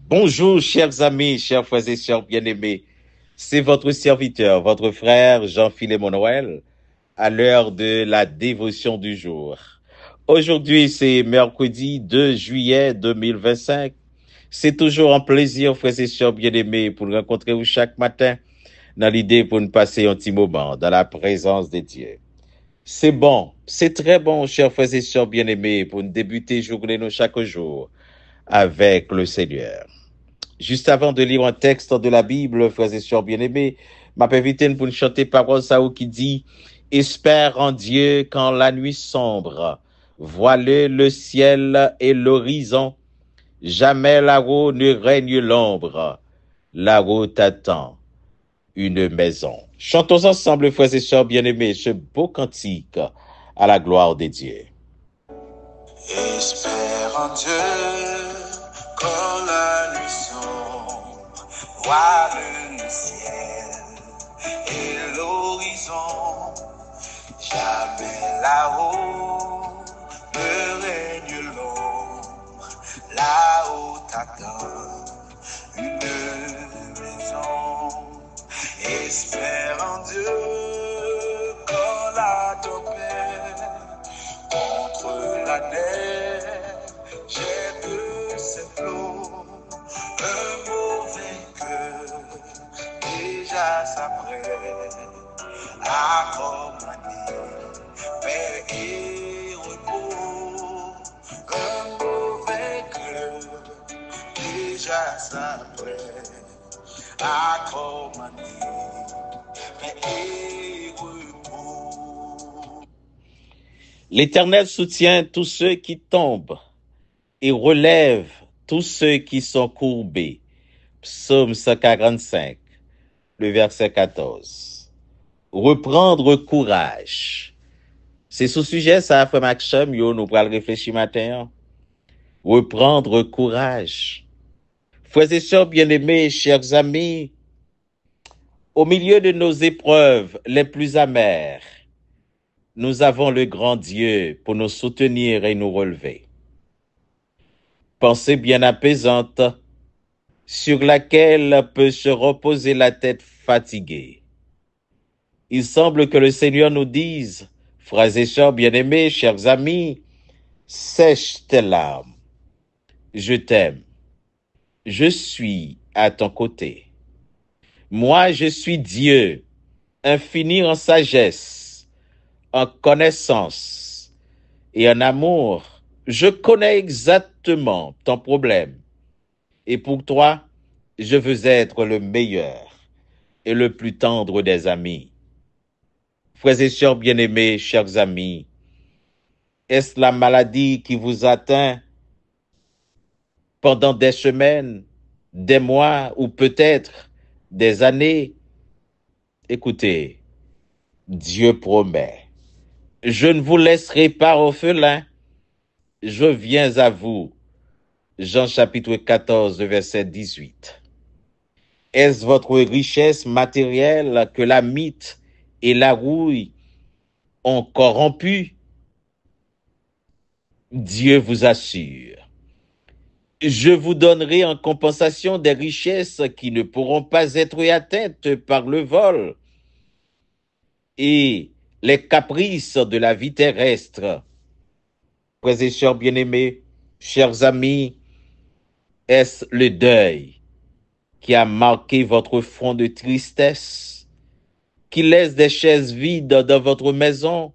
Bonjour, chers amis, chers frères et sœurs bien-aimés. C'est votre serviteur, votre frère Jean-Philémon Noël, à l'heure de la dévotion du jour. Aujourd'hui, c'est mercredi 2 juillet 2025. C'est toujours un plaisir, frères et sœurs bien-aimés, pour nous rencontrer chaque matin dans l'idée pour nous passer un petit moment dans la présence de Dieu. C'est bon, c'est très bon, chers frères et sœurs bien-aimés, pour nous débuter journée nous chaque jour avec le Seigneur. Juste avant de lire un texte de la Bible, frères et sœurs bien-aimés, m'a invité pour nous chanter parole ça qui dit « Espère en Dieu quand la nuit sombre, voilé le ciel et l'horizon, jamais là-haut ne règne l'ombre, là-haut t'attend une maison. » Chantons ensemble, frères et sœurs bien-aimés, ce beau cantique à la gloire de Dieu. Espère en Dieu quand la nuit sombre voile le ciel et l'horizon. Jamais là-haut ne règne l'ombre, là-haut t'attend une maison. Espère en Dieu quand la tempête contre la neige jette ses flots, un mauvais cœur déjà s'apprête à commander paix et repos. Un mauvais cœur déjà s'apprête à commander paix et repos. L'Éternel soutient tous ceux qui tombent et relève tous ceux qui sont courbés. Psaume 145, le verset 14. Reprendre courage. C'est ce sujet, ça, frère Maxime, nous pourrons réfléchir matin. Reprendre courage. Frères et sœurs bien-aimés, chers amis, au milieu de nos épreuves les plus amères, nous avons le grand Dieu pour nous soutenir et nous relever. Pensée bien apaisante sur laquelle peut se reposer la tête fatiguée. Il semble que le Seigneur nous dise, frères et sœurs bien-aimés, chers amis, sèche tes larmes. Je t'aime. Je suis à ton côté. Moi, je suis Dieu, infini en sagesse, en connaissance et en amour. Je connais exactement ton problème. Et pour toi, je veux être le meilleur et le plus tendre des amis. Frères et sœurs bien-aimés, chers amis, est-ce la maladie qui vous atteint pendant des semaines, des mois ou peut-être des années? Écoutez, Dieu promet, je ne vous laisserai pas orphelin, je viens à vous. Jean chapitre 14, verset 18. Est-ce votre richesse matérielle que la mythe et la rouille ont corrompu? Dieu vous assure, je vous donnerai en compensation des richesses qui ne pourront pas être atteintes par le vol et les caprices de la vie terrestre. Frères et sœurs bien-aimés, chers amis, est-ce le deuil qui a marqué votre front de tristesse, qui laisse des chaises vides dans votre maison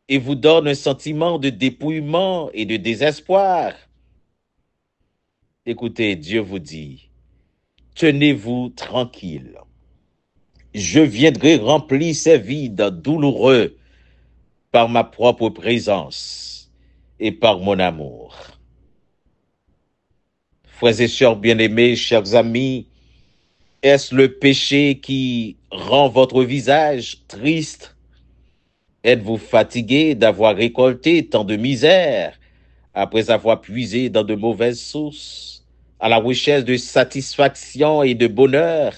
et vous donne un sentiment de dépouillement et de désespoir? Écoutez, Dieu vous dit, tenez-vous tranquille. Je viendrai remplir ces vides douloureux par ma propre présence et par mon amour. Frères et sœurs bien-aimés, chers amis, est-ce le péché qui rend votre visage triste? Êtes-vous fatigué d'avoir récolté tant de misère après avoir puisé dans de mauvaises sources à la recherche de satisfaction et de bonheur?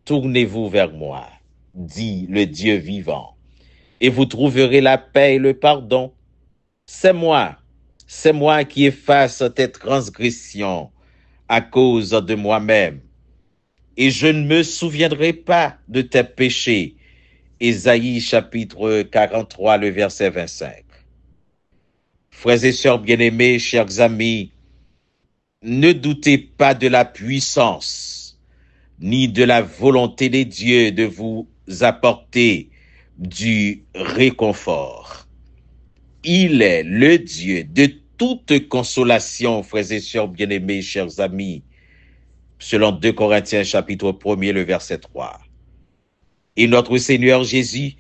Tournez-vous vers moi, dit le Dieu vivant, et vous trouverez la paix et le pardon. C'est moi, C'est moi qui efface tes transgressions à cause de moi-même, et je ne me souviendrai pas de tes péchés. Ésaïe chapitre 43, le verset 25. Frères et sœurs bien-aimés, chers amis, ne doutez pas de la puissance ni de la volonté des dieux de vous apporter du réconfort. Il est le Dieu de toute consolation, frères et sœurs bien-aimés, chers amis, selon 2 Corinthiens chapitre 1er, le verset 3. Et notre Seigneur Jésus,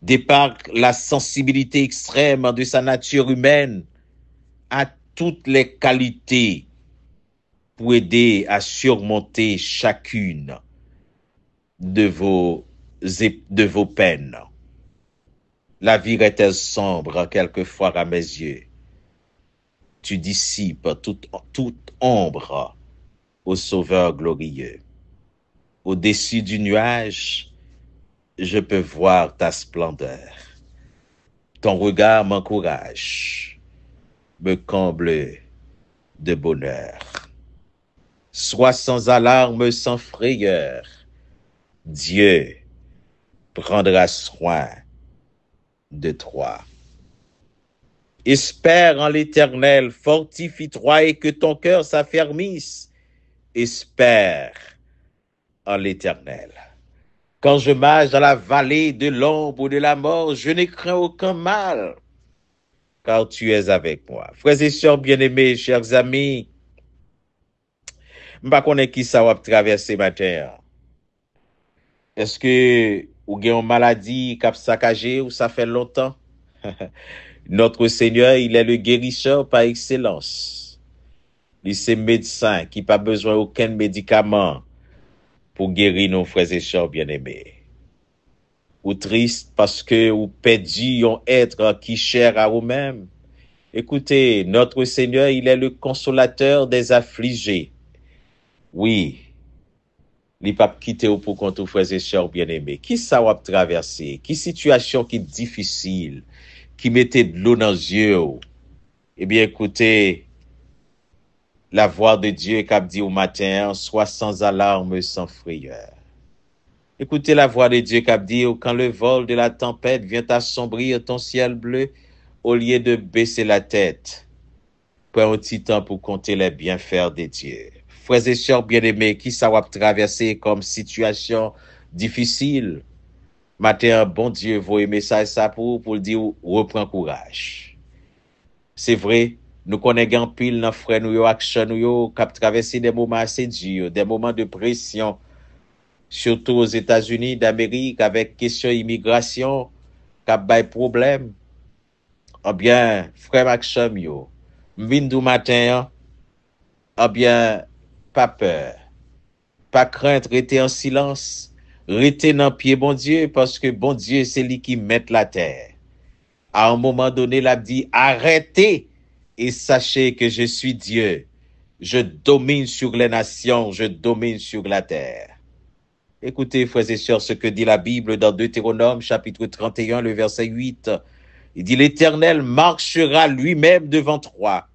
de par la sensibilité extrême de sa nature humaine, a toutes les qualités pour aider à surmonter chacune de vos peines. La vie est-elle sombre quelquefois à mes yeux? Tu dissipes toute ombre au Sauveur glorieux. Au-dessus du nuage, je peux voir ta splendeur. Ton regard m'encourage, me comble de bonheur. Sois sans alarme, sans frayeur. Dieu prendra soin de toi. Espère en l'Éternel, fortifie-toi et que ton cœur s'affermisse. Espère en l'Éternel. Quand je marche dans la vallée de l'ombre de la mort, je ne crains aucun mal, car tu es avec moi. Frères et sœurs bien-aimés, chers amis, je ne sais pas qui ça va traverser matin. Est-ce que vous avez une maladie qui a saccagé ou ça fait longtemps? Notre Seigneur, il est le guérisseur par excellence. Il est médecin qui n'a pas besoin d'aucun médicament pour guérir nos frères et sœurs bien-aimés. Ou triste parce que vous perdu un être qui cher à vous-même. Écoutez, notre Seigneur, il est le consolateur des affligés. Oui, il n'a pas quitté pour contre vos frères et sœurs bien-aimés. Qui ça va traverser? Qui situation qui est difficile? Qui mettait de l'eau dans les yeux? Eh bien, écoutez, la voix de Dieu qui a dit au matin, sois sans alarme, sans frayeur. Écoutez la voix de Dieu qui a dit, quand le vol de la tempête vient assombrir ton ciel bleu, au lieu de baisser la tête, prends un petit temps pour compter les bienfaits de Dieu. Frères et sœurs bien-aimés, qui ça va traverser comme situation difficile? Matin, bon Dieu, voyez message ça pour le dire, reprends courage. C'est vrai, nous connaissons pile dans frères nous action nous qui traversé des moments assez durs, des moments de pression, surtout aux États-Unis d'Amérique avec question immigration, qui a des problèmes. Eh bien, frère Maxime yo, m'vin matin, eh bien, pas peur, pas crainte, rester en silence, rester dans pied bon Dieu, parce que bon Dieu, c'est lui qui met la terre. À un moment donné, il a dit, arrêtez et sachez que je suis Dieu. Je domine sur les nations, je domine sur la terre. Écoutez, frères et sœurs, ce que dit la Bible dans Deutéronome, chapitre 31, le verset 8. Il dit, l'Éternel marchera lui-même devant toi.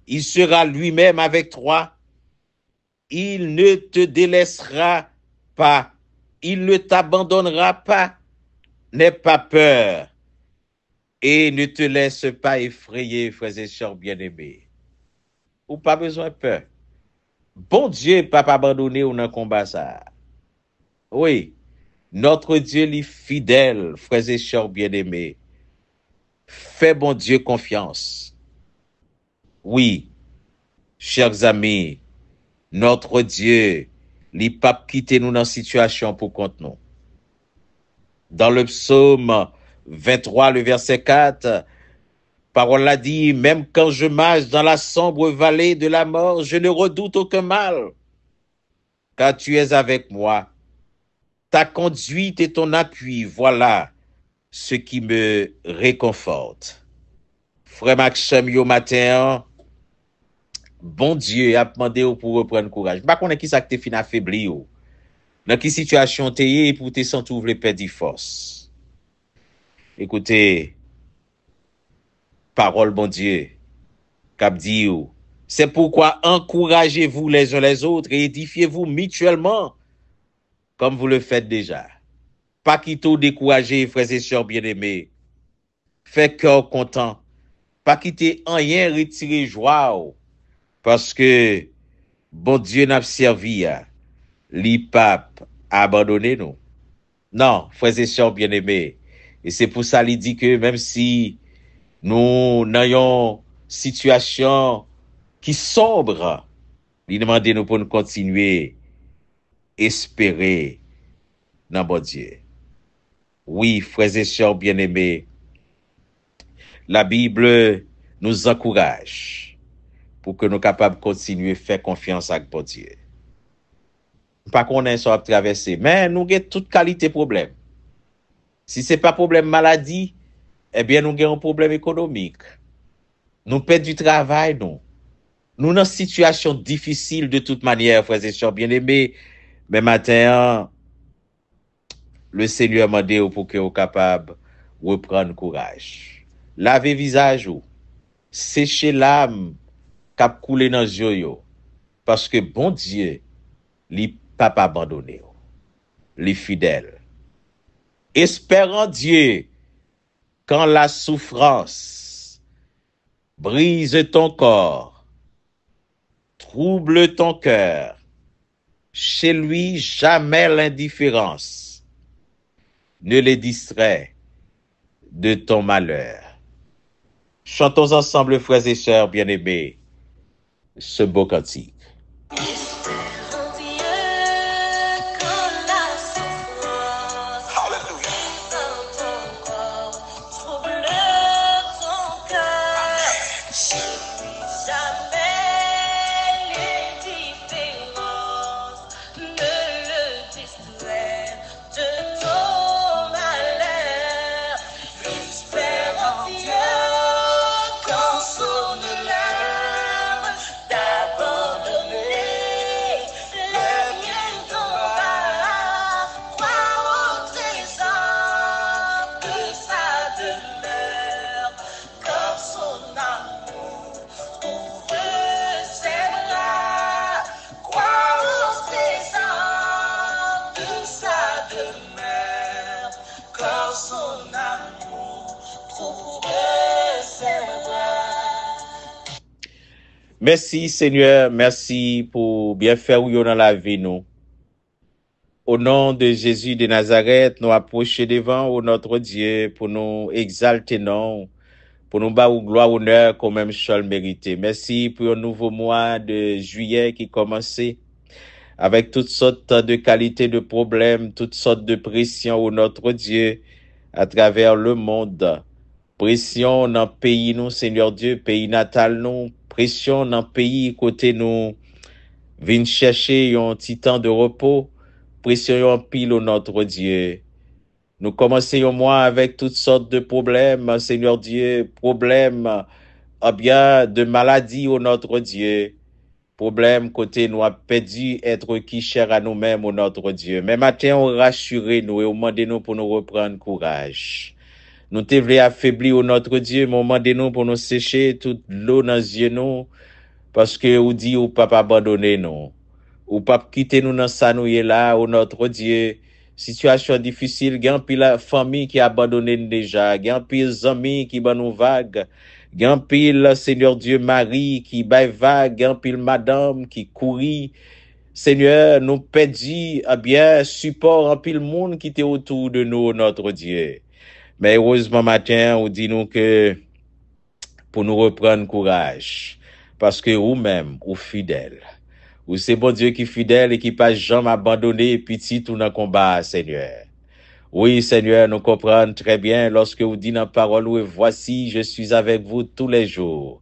Il sera lui-même avec toi. Il ne te délaissera pas. Il ne t'abandonnera pas. N'aie pas peur. Et ne te laisse pas effrayer, frères et sœurs bien-aimés. Ou pas besoin de peur. Bon Dieu, pas abandonné ou dans combat ça. Oui, notre Dieu est fidèle, frères et sœurs bien-aimés. Fais bon Dieu confiance. Oui, chers amis, notre Dieu, il n'a pas quitté nous dans la situation pour contre nous. Dans le psaume 23, le verset 4, parole l'a dit, même quand je marche dans la sombre vallée de la mort, je ne redoute aucun mal, car tu es avec moi. Ta conduite et ton appui, voilà ce qui me réconforte. Frère Maxime, yo matin, bon Dieu a demandé pour reprendre courage. Pas qu'on est qui ça que t'es fin affaibli ou. Dans quelle situation t'es pour te sentir ouvrir perdre force. Écoutez, parole, bon Dieu, cap dit, c'est pourquoi encouragez-vous les uns les autres et édifiez-vous mutuellement, comme vous le faites déjà. Pas quitter décourager, frères et sœurs bien-aimés. Fait cœur content. Pas quitter rien retirer joie. Parce que bon Dieu n'a servi, li pape abandonné nous. Non, frères et sœurs bien-aimés. Et c'est pour ça qu'il dit que même si nous n'ayons situation qui sombre, il demande nous pour nous continuer espérer dans bon Dieu. Oui, frères et sœurs bien-aimés, la Bible nous encourage pour que nous soyons capables de continuer à faire confiance à bon Dieu. Pas qu'on ait soit traversé, mais nous avons toute qualité de problème. Si ce n'est pas problème maladie, eh bien nous avons un problème économique. Nous perdons du travail, nous. Nous sommes dans une situation difficile de toute manière, frères et sœurs bien-aimés. Mais matin, le Seigneur m'a dit pour que vous soyez capables de reprendre courage. Lavez visage, séchez l'âme cap coulé dans les yeux, parce que bon Dieu, il pas abandonné, les fidèles. Espérant Dieu, quand la souffrance brise ton corps, trouble ton cœur, chez lui jamais l'indifférence ne les distrait de ton malheur. Chantons ensemble, frères et sœurs bien-aimés, ce beau cantique. Merci Seigneur, merci pour bien faire dans la vie nous. Au nom de Jésus de Nazareth, nous approcher devant au notre Dieu pour nous exalter non, pour nous battre gloire, honneur comme même seul mérité. Merci pour un nouveau mois de juillet qui commençait avec toutes sortes de qualités de problèmes, toutes sortes de pressions au notre Dieu à travers le monde. Pression dans le pays nous, Seigneur Dieu, pays natal nous, pression dans le pays côté nous, vin chercher un petit temps de repos, pression en pile au notre Dieu. Nous commençons un mois avec toutes sortes de problèmes, Seigneur Dieu, problèmes, bien, de maladies au notre Dieu. Problème côté nous a perdu être qui cher à nous-mêmes au notre Dieu. Mais matin, on rassure nous et on demande nous pour nous reprendre courage. Nous te voulons affaiblir au notre Dieu, mais on demande nous pour nous sécher toute l'eau dans les yeux nous, parce que ou dit ou pas abandonner nous. Ou pas quitter nous dans ça nous est là au notre Dieu. Situation difficile, gan pile la famille qui a abandonné nous déjà, gan pile amis qui ban nous vague. Gan pile Seigneur Dieu Marie qui baille vague, gan pile madame qui courit. Seigneur, nous perdit bien support en pile monde qui était autour de nous, notre Dieu. Mais heureusement matin, on dit nous que pour nous reprendre courage, parce que vous-même, vous fidèle. Ou c'est bon Dieu qui est fidèle et qui pas jamais abandonné petit tout dans le combat, Seigneur. Oui, Seigneur, nous comprenons très bien lorsque vous dites dans la parole, oui, voici, je suis avec vous tous les jours,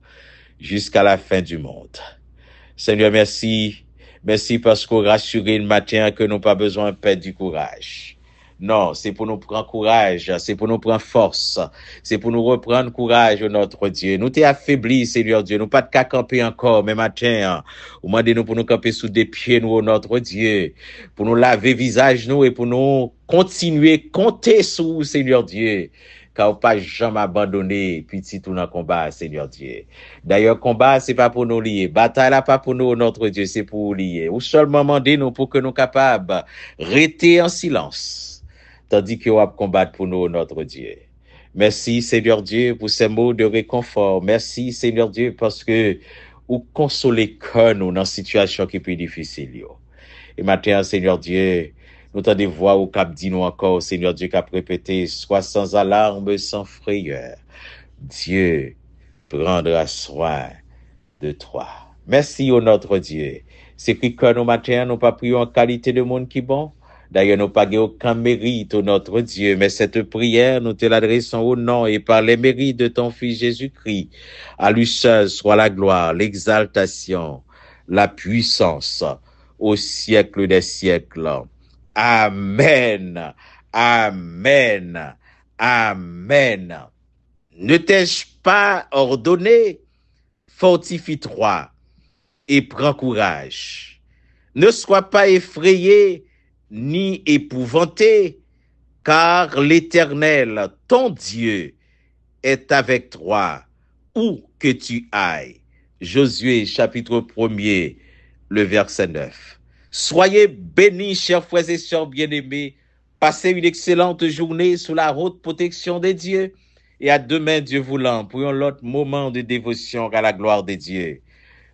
jusqu'à la fin du monde. Seigneur, merci. Merci parce que vous rassurez le matin que nous pas besoin de perdre du courage. Non, c'est pour nous prendre courage, c'est pour nous prendre force, c'est pour nous reprendre courage, notre Dieu. Nous t'es affaiblis, Seigneur Dieu, nous pas de qu'à camper encore, mais matin, vous demandez nous pour nous camper sous des pieds, nous, notre Dieu, pour nous laver visage, nous, et pour nous continuer, compter sur vous, Seigneur Dieu. car pas jamais abandonné, petit tout dans le combat, Seigneur Dieu. D'ailleurs, combat, c'est pas pour nous lier. Bataille là, pas pour nous, notre Dieu, c'est pour nous lier. Ou seulement demander nous pour que nous capables rester en silence, tandis que va combattre pour nous, notre Dieu. Merci, Seigneur Dieu, pour ces mots de réconfort. Merci, Seigneur Dieu, parce que vous consolez que nous dans une situation qui est plus difficile. Yo. Et maintenant, Seigneur Dieu, nous t'en des voix au cap dit nous encore, Seigneur Dieu, qui a répété, sois sans alarme, sans frayeur. Dieu prendra soin de toi. Merci au notre Dieu. C'est que nous matin, nous pas prions en qualité de monde qui bon. D'ailleurs, nous pas aucun mérite au notre Dieu, mais cette prière, nous te l'adressons au nom et par les mérites de ton Fils Jésus-Christ. À lui seul soit la gloire, l'exaltation, la puissance au siècle des siècles. Amen. Amen. Amen. Ne t'ai-je pas ordonné? Fortifie-toi et prends courage. Ne sois pas effrayé ni épouvanté, car l'Éternel, ton Dieu, est avec toi, où que tu ailles. Josué, chapitre 1er, le verset 9. Soyez bénis, chers frères et sœurs bien-aimés. Passez une excellente journée sous la haute protection de Dieu. Et à demain, Dieu voulant, pour un autre moment de dévotion à la gloire de Dieu.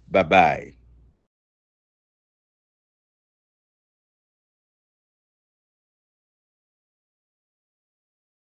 Bye bye.